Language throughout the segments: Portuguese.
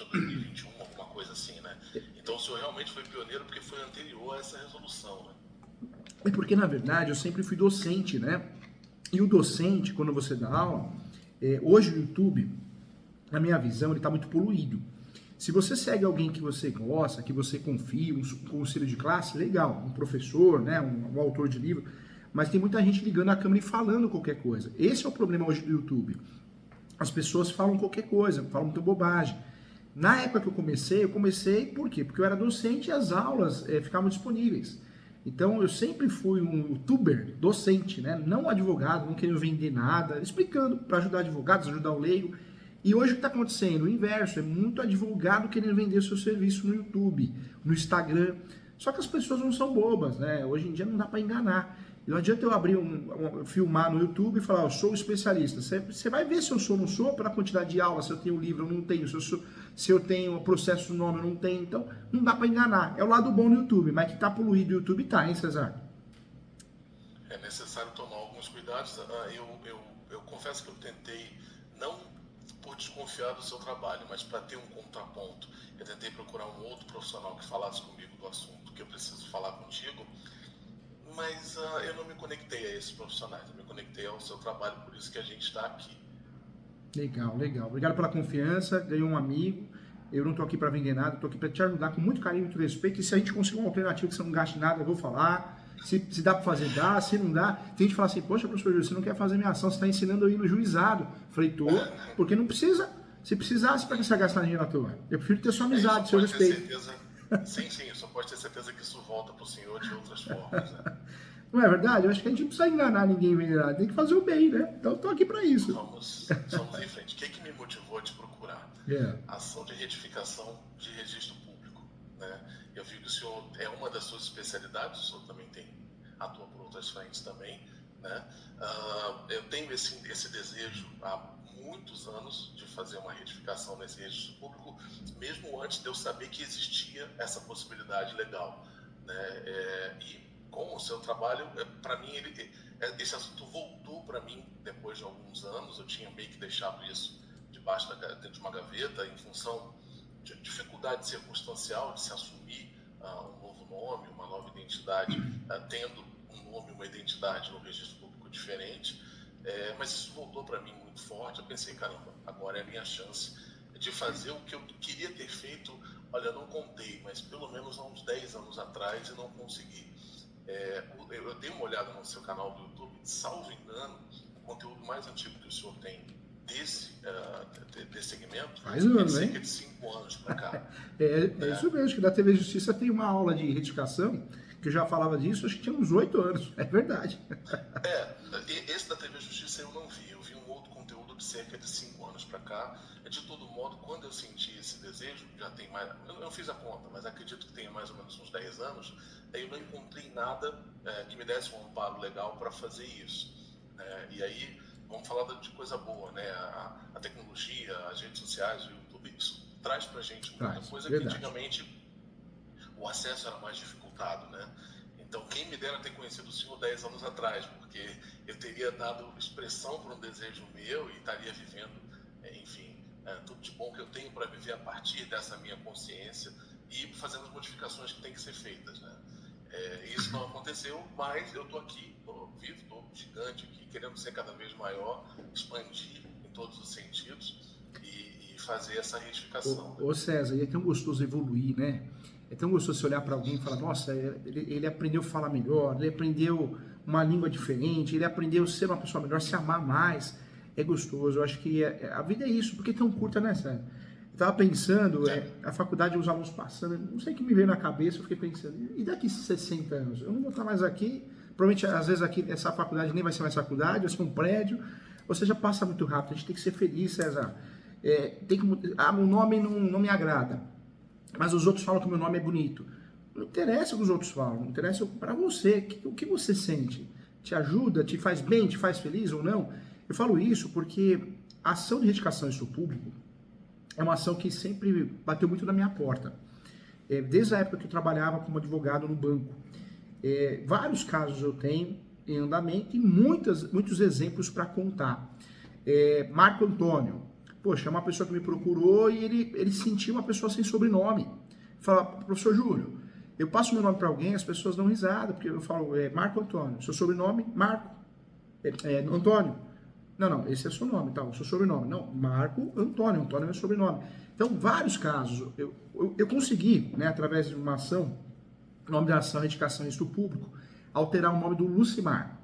2021, alguma coisa assim, né? Então o senhor realmente foi pioneiro porque foi anterior a essa resolução, né? É porque, na verdade, eu sempre fui docente, né? E o docente, quando você dá aula, hoje o YouTube, na minha visão, ele está muito poluído. Se você segue alguém que você gosta, que você confia, um conselho de classe, legal, um professor, né, um autor de livro, mas tem muita gente ligando a câmera e falando qualquer coisa. Esse é o problema hoje do YouTube. As pessoas falam qualquer coisa, falam muita bobagem. Na época que eu comecei por quê? Porque eu era docente e as aulas ficavam disponíveis. Então eu sempre fui um youtuber docente, né? Não advogado, não querendo vender nada, explicando para ajudar advogados, ajudar o leigo. E hoje o que está acontecendo? O inverso, é muito advogado querendo vender seu serviço no YouTube, no Instagram. Só que as pessoas não são bobas, né? Hoje em dia não dá para enganar. Não adianta eu abrir filmar no YouTube e falar, eu sou um especialista. Você vai ver se eu sou ou não sou pela quantidade de aulas, se eu tenho livro ou não tenho, se eu tenho processo no nome ou não tenho. Então, não dá para enganar. É o lado bom no YouTube, mas que tá poluído o YouTube tá, hein, Cesar? É necessário tomar alguns cuidados. Eu confesso que eu tentei, não por desconfiar do seu trabalho, mas para ter um contraponto. Eu tentei procurar um outro profissional que falasse comigo do assunto que eu preciso falar contigo, mas eu não me conectei a esses profissionais, eu me conectei ao seu trabalho, por isso que a gente está aqui. Legal, legal. Obrigado pela confiança, ganhou um amigo. Eu não tô aqui para vender nada, tô aqui para te ajudar com muito carinho e muito respeito. E se a gente conseguir uma alternativa que você não gaste nada, eu vou falar. Se dá para fazer, dá. Se não dá, tem gente que fala assim, poxa, professor Júlio, você não quer fazer minha ação, você está ensinando eu ir no juizado. Falei, tô, porque não precisa. Se precisasse, para que você gastar dinheiro à toa? Eu prefiro ter sua amizade, seu respeito. Sim, só pode ter certeza que isso volta para o senhor de outras formas, né? Não é verdade? Eu acho que a gente não precisa enganar ninguém, vender nada. Tem que fazer o bem, né? Então eu tô aqui para isso. Vamos em frente. O que me motivou a te procurar? Ação de retificação de registro público, né? Eu vi que o senhor é uma das suas especialidades, o senhor também atua por outras frentes também, né? Eu tenho esse desejo há muitos anos de fazer uma retificação nesse registro público, mesmo antes de eu saber que existia essa possibilidade legal, né? E com o seu trabalho, para mim, esse assunto voltou para mim depois de alguns anos. Eu tinha meio que deixado isso dentro de uma gaveta, em função de dificuldade circunstancial de se assumir um novo nome, uma nova identidade, tendo um nome e uma identidade no registro público diferente. Mas isso voltou para mim muito forte. Eu pensei, caramba, agora é a minha chance de fazer o que eu queria ter feito. Olha, não contei, mas pelo menos há uns 10 anos atrás e não consegui. Eu dei uma olhada no seu canal do YouTube, salvo engano, o conteúdo mais antigo que o senhor tem desse segmento faz um ano, cerca de 5 anos para cá. É isso mesmo, que da TV Justiça tem uma aula de retificação, que eu já falava disso, acho que tinha uns 8 anos, é verdade. Esse da TV Justiça eu não vi, eu vi um outro conteúdo de cerca de 5 anos para cá. De todo modo, quando eu senti esse desejo, já tem mais, eu não fiz a conta, mas acredito que tenha mais ou menos uns 10 anos, eu não encontrei nada que me desse um amparo legal para fazer isso. E aí, vamos falar de coisa boa, né? A tecnologia, as redes sociais, o YouTube, isso traz para a gente muita coisa verdade. Que antigamente o acesso era mais dificultado, né? Então, quem me dera ter conhecido o senhor 10 anos atrás, porque eu teria dado expressão para um desejo meu e estaria vivendo, enfim, tudo de bom que eu tenho para viver a partir dessa minha consciência e fazendo as modificações que têm que ser feitas, né? Isso não aconteceu, mas eu estou aqui, estou vivo, estou gigante aqui, querendo ser cada vez maior, expandir em todos os sentidos e fazer essa retificação. Ô César, e é tão gostoso evoluir, né? É tão gostoso você olhar para alguém e falar, nossa, ele aprendeu a falar melhor, ele aprendeu uma língua diferente, ele aprendeu a ser uma pessoa melhor, se amar mais. É gostoso, eu acho que a vida é isso, porque é tão curta, né, César? Eu tava pensando, a faculdade, os alunos passando, não sei o que me veio na cabeça, eu fiquei pensando, e daqui 60 anos? Eu não vou estar mais aqui, provavelmente, às vezes, aqui, essa faculdade nem vai ser mais faculdade, vai ser um prédio, ou seja, passa muito rápido, a gente tem que ser feliz, César. O nome não me agrada, mas os outros falam que o meu nome é bonito. Não interessa o que os outros falam, não interessa para você, o que você sente. Te ajuda, te faz bem, te faz feliz ou não? Eu falo isso porque a ação de retificação disso público é uma ação que sempre bateu muito na minha porta. Desde a época que eu trabalhava como advogado no banco. Vários casos eu tenho em andamento e muitos exemplos para contar. Marco Antônio, Poxa, é uma pessoa que me procurou e ele sentiu uma pessoa sem sobrenome. Fala, professor Júlio, eu passo meu nome para alguém, as pessoas dão risada, porque eu falo, Marco Antônio, seu sobrenome, Marco, Antônio. Não, esse é o seu nome, tá? O seu sobrenome. Não, Marco Antônio, Antônio é meu sobrenome. Então, vários casos, eu consegui, né, através de uma ação, o nome da ação é Retificação e Registro Público, alterar o nome do Lucimar.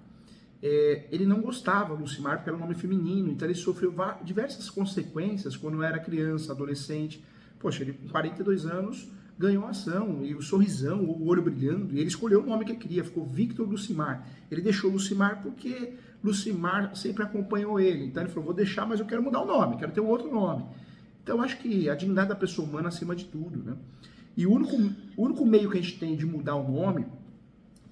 Ele não gostava do Lucimar porque era um nome feminino, então ele sofreu diversas consequências quando era criança, adolescente. Poxa, ele com 42 anos ganhou a ação, e o sorrisão, o olho brilhando, e ele escolheu o nome que ele queria, ficou Victor Lucimar. Ele deixou Lucimar porque Lucimar sempre acompanhou ele, então ele falou, vou deixar, mas eu quero mudar o nome, quero ter um outro nome. Então, eu acho que a dignidade da pessoa humana acima de tudo, né? E o único meio que a gente tem de mudar o nome,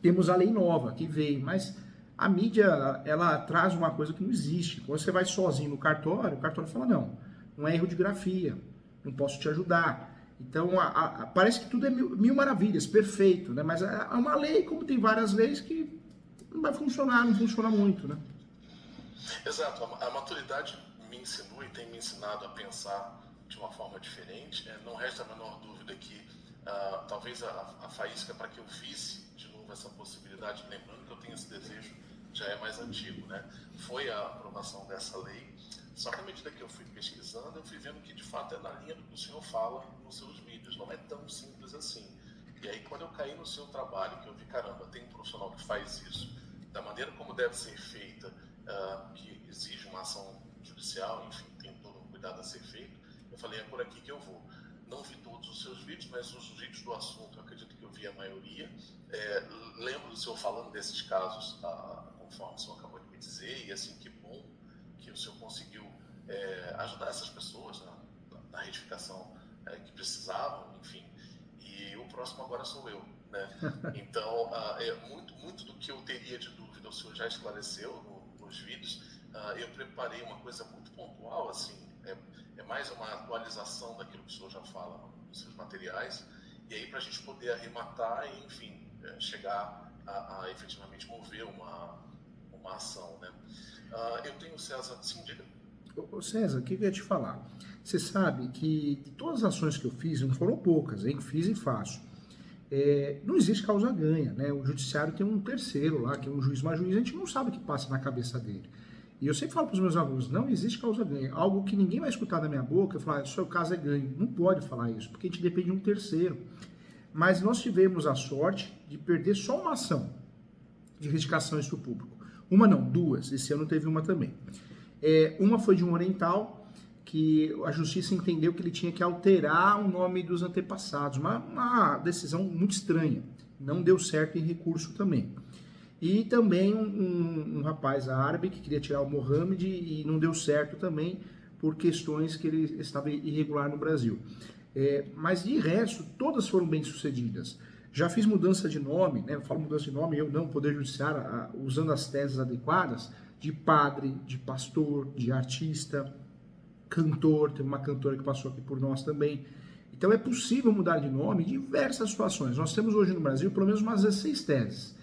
temos a lei nova que veio, mas a mídia, ela traz uma coisa que não existe. Quando você vai sozinho no cartório, o cartório fala, não é erro de grafia, não posso te ajudar. Então, parece que tudo é mil maravilhas, perfeito, né? Mas é uma lei, como tem várias leis, que não vai funcionar, não funciona muito, né? Exato, a maturidade me ensinou e tem me ensinado a pensar de uma forma diferente. Não resta a menor dúvida que talvez a faísca para que eu visse de novo essa possibilidade, lembrando que eu tenho esse desejo, já é mais antigo, né? Foi a aprovação dessa lei, só que à medida que eu fui pesquisando, eu fui vendo que de fato é na linha do que o senhor fala nos seus vídeos, não é tão simples assim. E aí quando eu caí no seu trabalho, que eu vi, caramba, tem um profissional que faz isso, da maneira como deve ser feita, que exige uma ação judicial, enfim, tem todo um cuidado a ser feito, eu falei, é por aqui que eu vou. Não vi todos os seus vídeos, mas os vídeos do assunto, eu acredito que eu vi a maioria. Lembro do senhor falando desses casos, conforme o senhor acabou de me dizer, e assim, que bom que o senhor conseguiu ajudar essas pessoas na retificação que precisavam, enfim. E o próximo agora sou eu, né? Então, muito do que eu teria de dúvida, o senhor já esclareceu nos vídeos. Eu preparei uma coisa muito pontual, assim, é mais uma atualização daquilo que o senhor já fala nos seus materiais, e aí para a gente poder arrematar e, enfim, chegar a efetivamente mover uma ação, né? Eu tenho, César, sim, diga. César, o que eu ia te falar? Você sabe que de todas as ações que eu fiz, não foram poucas, hein? Fiz e faço. Não existe causa ganha, né? O judiciário tem um terceiro lá, que é um juiz, mas juiz a gente não sabe o que passa na cabeça dele. E eu sempre falo para os meus alunos, não existe causa ganha. Algo que ninguém vai escutar da minha boca, eu falar, seu caso é ganho. Não pode falar isso, porque a gente depende de um terceiro. Mas nós tivemos a sorte de perder só uma ação de retificação em estupro público. Uma não, duas. Esse ano teve uma também. Uma foi de um oriental, que a justiça entendeu que ele tinha que alterar o nome dos antepassados. Uma decisão muito estranha. Não deu certo em recurso também. E também um rapaz árabe que queria tirar o Mohamed e não deu certo também por questões que ele estava irregular no Brasil. Mas de resto, todas foram bem sucedidas. Já fiz mudança de nome, né? Eu falo mudança de nome, eu não, Poder Judiciário, usando as teses adequadas, de padre, de pastor, de artista, cantor, tem uma cantora que passou aqui por nós também. Então é possível mudar de nome em diversas situações. Nós temos hoje no Brasil pelo menos umas 16 teses.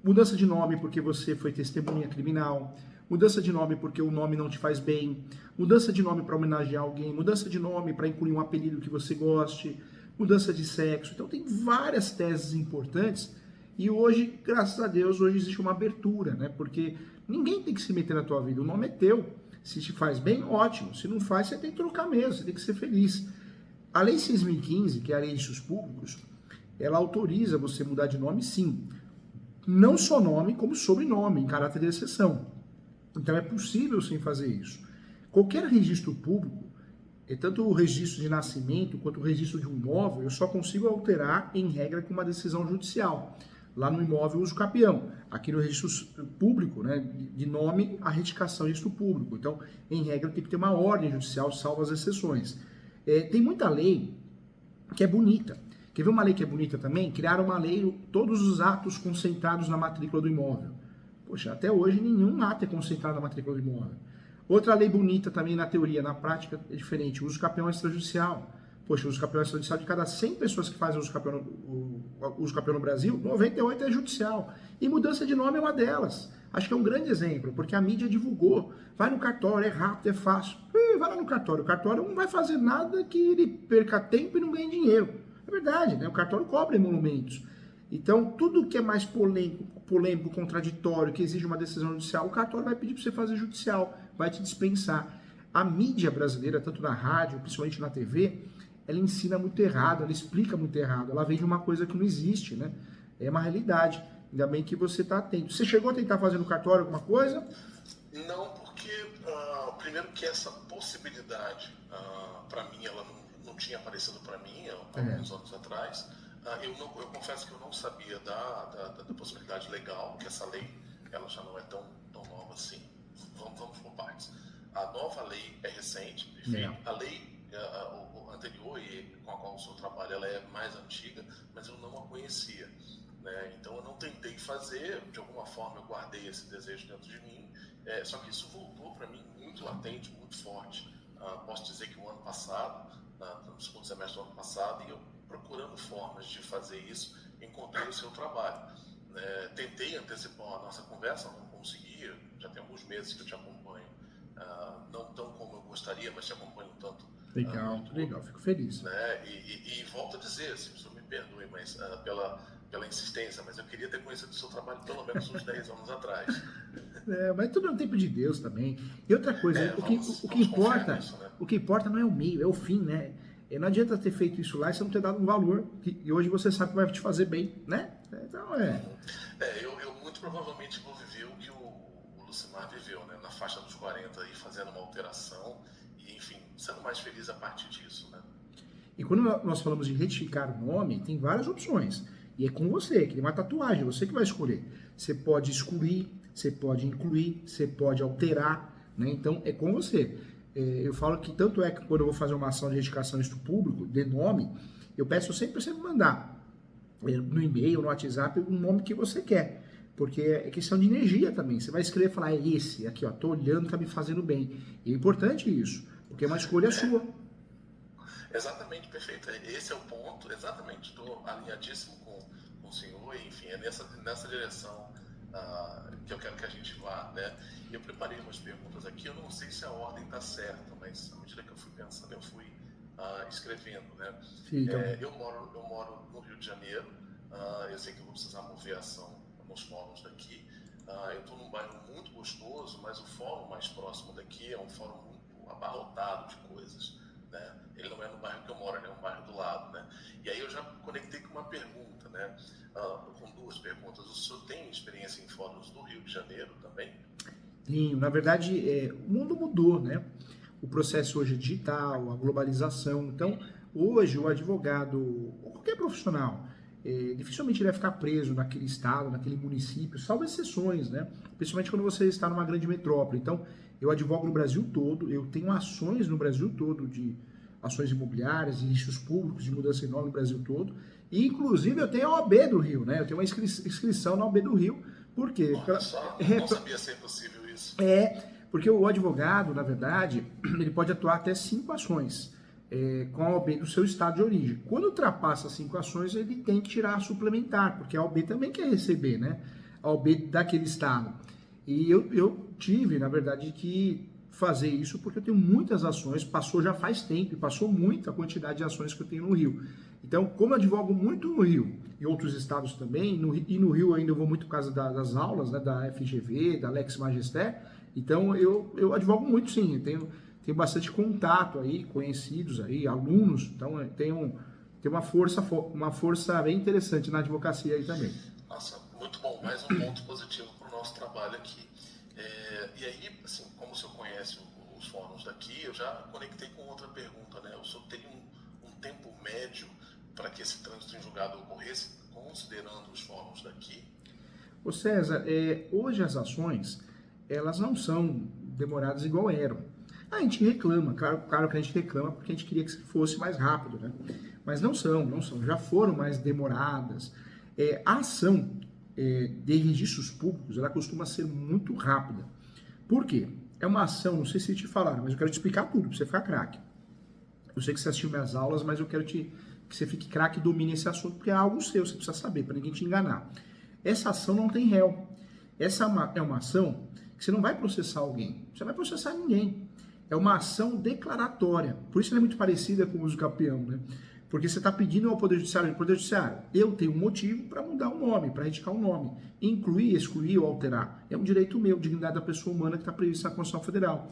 Mudança de nome porque você foi testemunha criminal, mudança de nome porque o nome não te faz bem, mudança de nome para homenagear alguém, mudança de nome para incluir um apelido que você goste, mudança de sexo. Então tem várias teses importantes e hoje, graças a Deus, hoje existe uma abertura, né? Porque ninguém tem que se meter na tua vida, o nome é teu. Se te faz bem, ótimo. Se não faz, você tem que trocar mesmo, você tem que ser feliz. A Lei 6.015, que é a Lei de Registros Públicos, ela autoriza você mudar de nome, sim. Não só nome, como sobrenome, em caráter de exceção. Então é possível sim fazer isso. Qualquer registro público, tanto o registro de nascimento quanto o registro de um imóvel, eu só consigo alterar em regra com uma decisão judicial. Lá no imóvel uso capião. Aqui no registro público, né, de nome, a retificação de registro público. Então, em regra, tem que ter uma ordem judicial, salvo as exceções. Tem muita lei que é bonita. Quer ver uma lei que é bonita também? Criaram uma lei, todos os atos concentrados na matrícula do imóvel. Poxa, até hoje nenhum ato é concentrado na matrícula do imóvel. Outra lei bonita também na teoria, na prática é diferente. O uso capião extrajudicial. Poxa, o uso capião é judicial. De cada 100 pessoas que fazem uso capião no Brasil, 98 é judicial. E mudança de nome é uma delas. Acho que é um grande exemplo, porque a mídia divulgou. Vai no cartório, é rápido, é fácil. Vai lá no cartório. O cartório não vai fazer nada que ele perca tempo e não ganhe dinheiro. É verdade, né? O cartório cobra emolumentos. Então, tudo que é mais polêmico, contraditório, que exige uma decisão judicial, o cartório vai pedir para você fazer judicial, vai te dispensar. A mídia brasileira, tanto na rádio, principalmente na TV, ela ensina muito errado, ela explica muito errado, ela vende uma coisa que não existe, né? É uma realidade. Ainda bem que você está atento. Você chegou a tentar fazer no cartório alguma coisa? Não, porque primeiro que essa possibilidade, para mim, ela não tinha aparecido para mim há alguns anos atrás. Eu confesso que eu não sabia da possibilidade legal, que essa lei ela já não é tão nova assim. Vamos por partes. A nova lei é recente, perfeito. A lei anterior e com a qual o senhor trabalha, ela é mais antiga, mas eu não a conhecia. Né? Então eu não tentei fazer, de alguma forma eu guardei esse desejo dentro de mim, só que isso voltou para mim muito latente, muito forte. Posso dizer que o ano passado, no segundo semestre do ano passado, e eu procurando formas de fazer isso, encontrei o seu trabalho. Tentei antecipar a nossa conversa, não consegui, já tem alguns meses que eu te acompanho, não tão como eu gostaria, mas te acompanho um tanto. Legal, fico feliz. Né? E volto a dizer, assim, o senhor me perdoe, mas pela insistência, mas eu queria ter conhecido o seu trabalho pelo menos uns 10 anos atrás. Mas tudo é o tempo de Deus também. E outra coisa, o que importa, nisso, né? O que importa não é o meio, é o fim, né? Não adianta ter feito isso lá e você não ter dado um valor, e hoje você sabe que vai te fazer bem, né? Então eu muito provavelmente vou viver o que o Lucimar viveu, né? Na faixa dos 40 aí, fazendo uma alteração e, enfim, sendo mais feliz a partir disso, né? E quando nós falamos de retificar o nome, tem várias opções. E é com você, que tem uma tatuagem, você que vai escolher. Você pode excluir, você pode incluir, você pode alterar, né? Então é com você. Eu falo que tanto é que quando eu vou fazer uma ação de retificação isto público, de nome, eu peço sempre para você me mandar no e-mail, no WhatsApp, o nome que você quer. Porque é questão de energia também. Você vai escrever e falar, é esse, aqui ó, tô olhando, tá me fazendo bem. E é importante isso, porque é uma escolha sua. Exatamente, perfeito. Esse é o ponto, exatamente. Estou alinhadíssimo com o senhor e, enfim, é nessa direção que eu quero que a gente vá, né? Eu preparei umas perguntas aqui, eu não sei se a ordem está certa, mas à medida que eu fui pensando, eu fui escrevendo, né? Sim, então. Eu moro no Rio de Janeiro, eu sei que eu vou precisar mover ação nos fóruns daqui. Eu estou num bairro muito gostoso, mas o fórum mais próximo daqui é um fórum muito abarrotado de coisas, né? Ele não é no bairro que eu moro, ele é um bairro do lado, né? E aí eu já conectei com uma pergunta, né? Com duas perguntas. O senhor tem experiência em fóruns do Rio de Janeiro também? Sim, na verdade, o mundo mudou, né? O processo hoje é digital, a globalização. Então, hoje o advogado, ou qualquer profissional, dificilmente ele vai ficar preso naquele estado, naquele município, salvo exceções, né? Principalmente quando você está numa grande metrópole. Então, eu advogo no Brasil todo, eu tenho ações no Brasil todo de ações imobiliárias, de riscos públicos, de mudança de nome no Brasil todo. E, inclusive, eu tenho a OAB do Rio, né? Eu tenho uma inscrição na OAB do Rio. Por quê? Olha só, não sabia ser possível isso. Porque o advogado, na verdade, ele pode atuar até 5 ações com a OAB do seu estado de origem. Quando ultrapassa 5 ações, ele tem que tirar a suplementar, porque a OAB também quer receber, né? A OAB daquele estado. E eu tive, na verdade, que fazer isso porque eu tenho muitas ações, passou já faz tempo, e passou muita quantidade de ações que eu tenho no Rio. Então, como eu advogo muito no Rio, e outros estados também, e no Rio ainda eu vou muito por causa das aulas, né, da FGV, da Lex Magister, então eu advogo muito sim, tenho bastante contato aí, conhecidos aí, alunos, então tem uma força bem interessante na advocacia aí também. Nossa, muito bom, mais um ponto positivo para o nosso trabalho aqui. E aí, assim, como o senhor conhece os fóruns daqui, eu já conectei com outra pergunta, né? O senhor tem um tempo médio para que esse trânsito em julgado ocorresse, considerando os fóruns daqui? Ô César, hoje as ações, elas não são demoradas igual eram. A gente reclama, claro que a gente reclama porque a gente queria que fosse mais rápido, né? Mas não são, já foram mais demoradas. A ação de registros públicos, ela costuma ser muito rápida. Por quê? É uma ação, não sei se te falaram, mas eu quero te explicar tudo, para você ficar craque. Eu sei que você assistiu minhas aulas, mas eu quero que você fique craque e domine esse assunto, porque é algo seu, você precisa saber, para ninguém te enganar. Essa ação não tem réu. Essa é uma ação que você não vai processar alguém, você não vai processar ninguém. É uma ação declaratória. Por isso ela é muito parecida com o uso capião, né? Porque você está pedindo ao Poder Judiciário, eu tenho um motivo para mudar o nome, para retificar o nome. Incluir, excluir ou alterar. É um direito meu, dignidade da pessoa humana que está previsto na Constituição Federal.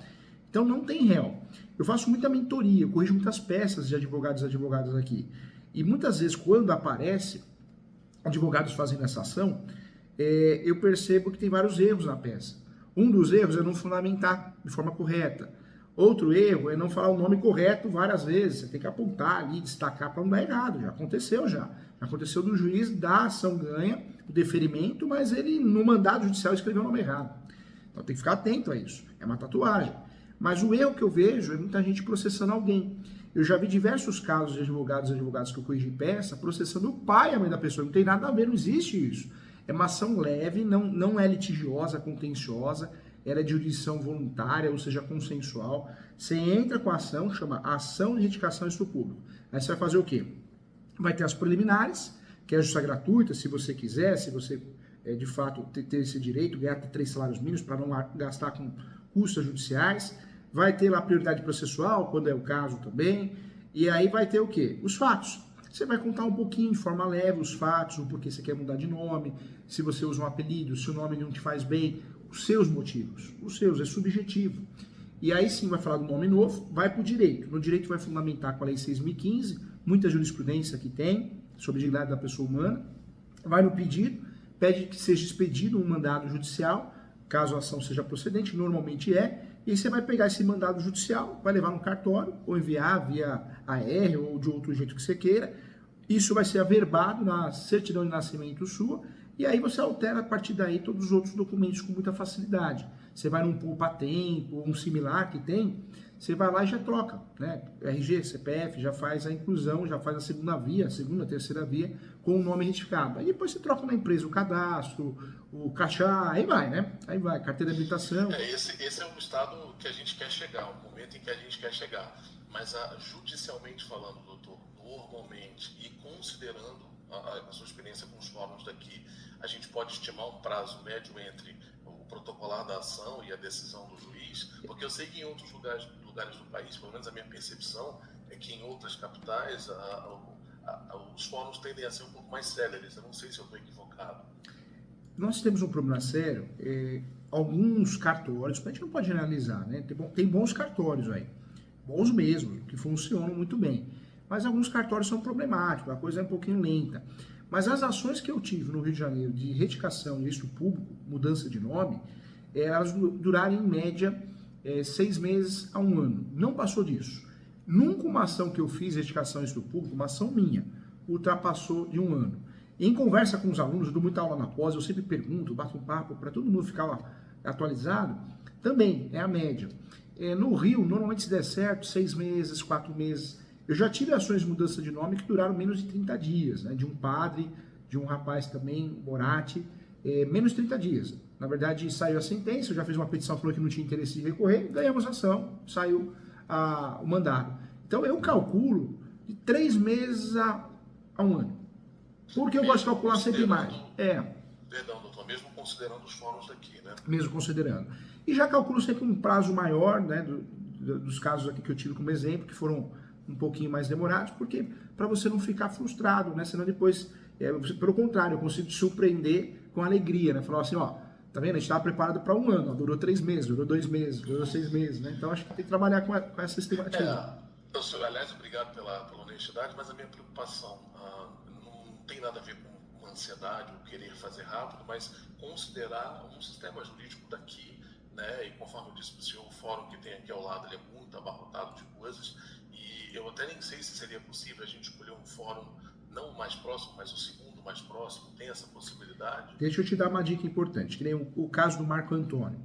Então não tem réu. Eu faço muita mentoria, eu corrijo muitas peças de advogados e advogadas aqui. E muitas vezes, quando aparece advogados fazendo essa ação, eu percebo que tem vários erros na peça. Um dos erros é não fundamentar de forma correta. Outro erro é não falar o nome correto várias vezes. Você tem que apontar ali, destacar para não dar errado. Já aconteceu já. Já aconteceu do juiz da ação ganha o deferimento, mas ele no mandado judicial escreveu o nome errado. Então tem que ficar atento a isso. É uma tatuagem. Mas o erro que eu vejo é muita gente processando alguém. Eu já vi diversos casos de advogados e advogadas que eu corrigi peça processando o pai e a mãe da pessoa. Não tem nada a ver, não existe isso. É uma ação leve, não é litigiosa, contenciosa. Ela é de jurisdição voluntária, ou seja, consensual. Você entra com a ação, chama Ação de Retificação do Estupro Público. Aí você vai fazer o quê? Vai ter as preliminares, que é a justiça gratuita, se você quiser, se você, de fato, ter esse direito, ganhar 3 salários mínimos para não gastar com custas judiciais. Vai ter lá a prioridade processual, quando é o caso também. E aí vai ter o quê? Os fatos. Você vai contar um pouquinho, de forma leve, os fatos, o porquê você quer mudar de nome, se você usa um apelido, se o nome não te faz bem, os seus motivos. Os seus, é subjetivo. E aí sim vai falar do nome novo, vai para o direito. No direito vai fundamentar com a Lei 6.015, muita jurisprudência que tem, sobre a dignidade da pessoa humana. Vai no pedido, pede que seja expedido um mandado judicial, caso a ação seja procedente, normalmente é, e aí você vai pegar esse mandado judicial, vai levar no cartório, ou enviar via AR, ou de outro jeito que você queira. Isso vai ser averbado na certidão de nascimento sua, e aí você altera a partir daí todos os outros documentos com muita facilidade. Você vai num poupa-tempo, um similar que tem, você vai lá e já troca, né? RG, CPF, já faz a inclusão, já faz a segunda, terceira via, com o nome retificado. Aí depois você troca na empresa o cadastro, o crachá, aí vai, né? Aí vai, carteira de habilitação. Esse é o estado que a gente quer chegar, o momento em que a gente quer chegar. Mas judicialmente falando, doutor, normalmente, e considerando a sua experiência com os fóruns daqui, a gente pode estimar um prazo médio entre o protocolar da ação e a decisão do juiz, porque eu sei que em outros lugares do país, pelo menos a minha percepção, é que em outras capitais os fóruns tendem a ser um pouco mais céleres. Eu não sei se eu estou equivocado. Nós temos um problema sério, alguns cartórios, a gente não pode generalizar, né? Tem bons cartórios aí, bons mesmo, que funcionam muito bem, mas alguns cartórios são problemáticos, a coisa é um pouquinho lenta. Mas as ações que eu tive no Rio de Janeiro de retificação de registro público, mudança de nome, elas duraram em média 6 meses a 1 ano. Não passou disso. Nunca uma ação que eu fiz de retificação de registro público, uma ação minha, ultrapassou de 1 ano. Em conversa com os alunos, eu dou muita aula na pós, eu sempre pergunto, bato um papo para todo mundo ficar lá atualizado, também é a média. No Rio, normalmente se der certo, 6 meses, 4 meses. Eu já tive ações de mudança de nome que duraram menos de 30 dias, né? De um padre, de um rapaz também, Borati, menos de 30 dias. Na verdade, saiu a sentença, eu já fiz uma petição, falou que não tinha interesse em recorrer, ganhamos a ação, saiu o mandado. Então, eu calculo de 3 meses a 1 ano. Porque eu gosto de calcular sempre mais. Perdão, doutor, mesmo considerando os fóruns daqui, né? Mesmo considerando. E já calculo sempre um prazo maior, né, dos casos aqui que eu tive como exemplo, que foram um pouquinho mais demorados, porque para você não ficar frustrado, né? Senão depois, pelo contrário, eu consigo te surpreender com alegria, né? Falar assim, ó, tá vendo? A gente estava preparado para 1 ano, ó, durou 3 meses, durou 2 meses, durou 6 meses, né? Então acho que tem que trabalhar com essa estimativa. Aliás, obrigado pela honestidade, mas a minha preocupação não tem nada a ver com ansiedade ou querer fazer rápido, mas considerar um sistema jurídico daqui, né? E conforme eu disse para o senhor, o fórum que tem aqui ao lado ele é muito abarrotado de coisas. E eu até nem sei se seria possível a gente escolher um fórum não o mais próximo, mas o segundo mais próximo. Tem essa possibilidade? Deixa eu te dar uma dica importante, que nem o caso do Marco Antônio.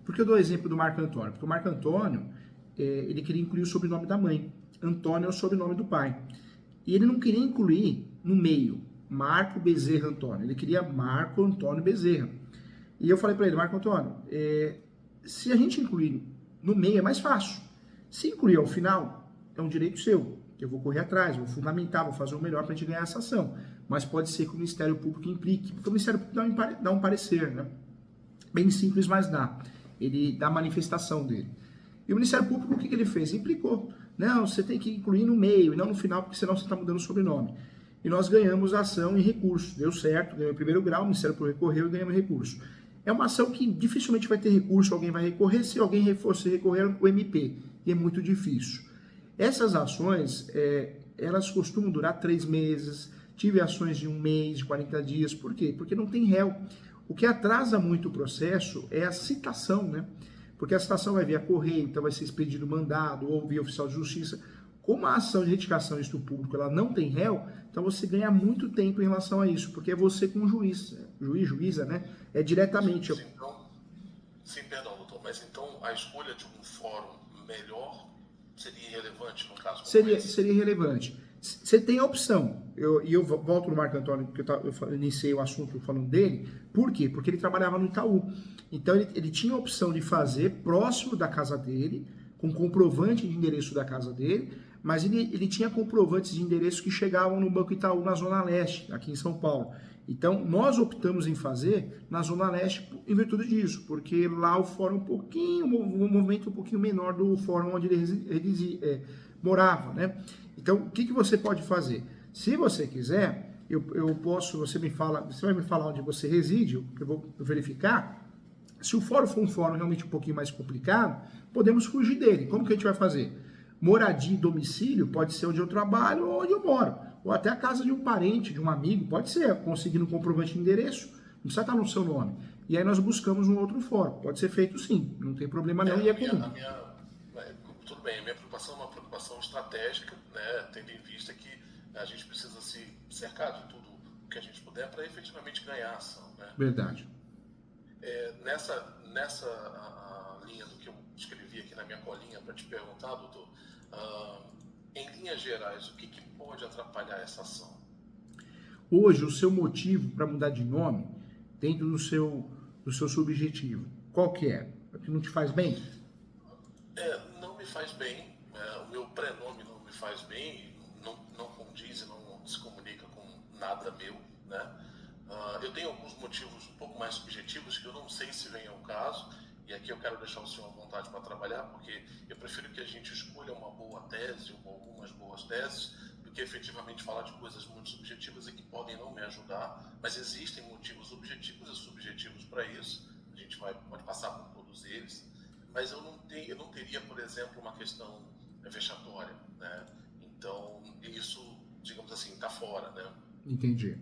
Por que eu dou o exemplo do Marco Antônio? Porque o Marco Antônio, ele queria incluir o sobrenome da mãe. Antônio é o sobrenome do pai. E ele não queria incluir no meio, Marco Bezerra Antônio. Ele queria Marco Antônio Bezerra. E eu falei para ele, Marco Antônio, se a gente incluir no meio é mais fácil. Se incluir ao final, é um direito seu. Eu vou correr atrás, vou fundamentar, vou fazer o melhor para a gente ganhar essa ação. Mas pode ser que o Ministério Público implique, porque o Ministério Público dá um parecer, né? Bem simples, mas dá. Ele dá a manifestação dele. E o Ministério Público, o que ele fez? Implicou. Não, você tem que incluir no meio e não no final, porque senão você está mudando o sobrenome. E nós ganhamos a ação em recurso. Deu certo, ganhou em primeiro grau, o Ministério Público recorreu e ganhamos recurso. É uma ação que dificilmente vai ter recurso, alguém vai recorrer, se alguém fosse recorrer, o MP. E é muito difícil. Essas ações, elas costumam durar 3 meses, tive ações de 1 mês, de 40 dias, por quê? Porque não tem réu. O que atrasa muito o processo é a citação, né? Porque a citação vai via correio, então vai ser expedido mandado, ou via oficial de justiça. Como a ação de retificação de estupro público ela não tem réu, então você ganha muito tempo em relação a isso, porque é você com o juiz, juíza, né? É diretamente. Sim, perdão, doutor, mas então a escolha de um fórum melhor seria irrelevante no caso? Seria irrelevante. Você tem a opção, e eu volto no Marco Antônio, porque eu iniciei o assunto falando dele, por quê? Porque ele trabalhava no Itaú. Então ele tinha a opção de fazer próximo da casa dele, com comprovante de endereço da casa dele, mas ele tinha comprovantes de endereço que chegavam no Banco Itaú na Zona Leste, aqui em São Paulo. Então, nós optamos em fazer na Zona Leste em virtude disso, porque lá o fórum um movimento um pouquinho menor do fórum onde ele morava, né? Então, o que você pode fazer? Se você quiser, eu posso, você vai me falar onde você reside, eu vou verificar. Se o fórum for um fórum realmente um pouquinho mais complicado, podemos fugir dele. Como que a gente vai fazer? Moradia e domicílio pode ser onde eu trabalho ou onde eu moro. Ou até a casa de um parente, de um amigo, pode ser, conseguindo um comprovante de endereço, não precisa estar no seu nome. E aí nós buscamos um outro fórum. Pode ser feito sim, não tem problema não, e é comum. Tudo bem, a minha preocupação é uma preocupação estratégica, né, tendo em vista que a gente precisa se cercar de tudo o que a gente puder para efetivamente ganhar a ação. Né? Verdade. Nessa linha do que eu escrevi aqui na minha colinha para te perguntar, doutor, em linhas gerais, o que pode atrapalhar essa ação? Hoje, o seu motivo para mudar de nome, dentro do seu subjetivo, qual que é? É que não te faz bem? Não me faz bem, o meu prenome não me faz bem, não condiz e não se comunica com nada meu, né? Eu tenho alguns motivos um pouco mais subjetivos que eu não sei se vem ao caso, e aqui eu quero deixar o senhor à vontade para trabalhar, porque eu prefiro que a gente escolha uma boa tese ou algumas boas teses, do que efetivamente falar de coisas muito subjetivas e que podem não me ajudar, mas existem motivos objetivos e subjetivos para isso, a gente pode passar por todos eles, mas eu não teria, por exemplo, uma questão vexatória, né? Então, isso, digamos assim, está fora, né? Entendi.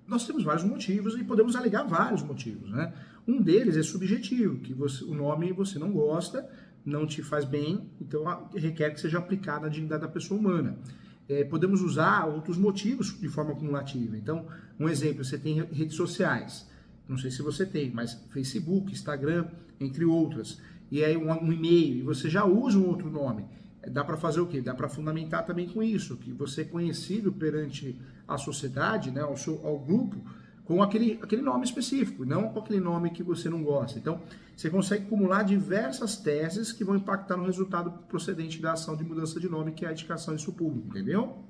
Nós temos vários motivos e podemos alegar vários motivos, né? Um deles é subjetivo, que o nome você não gosta, não te faz bem, então requer que seja aplicado na dignidade da pessoa humana. Podemos usar outros motivos de forma cumulativa. Então, um exemplo, você tem redes sociais, não sei se você tem, mas Facebook, Instagram, entre outras, e aí um e-mail, e você já usa um outro nome. Dá para fazer o quê? Dá para fundamentar também com isso, que você é conhecido perante a sociedade, né, ao grupo, com aquele nome específico, não com aquele nome que você não gosta. Então, você consegue acumular diversas teses que vão impactar no resultado procedente da ação de mudança de nome, que é a indicação disso público, entendeu?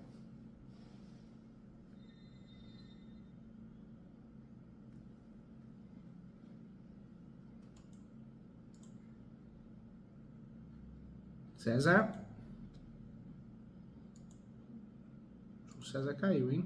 César? O César caiu, hein?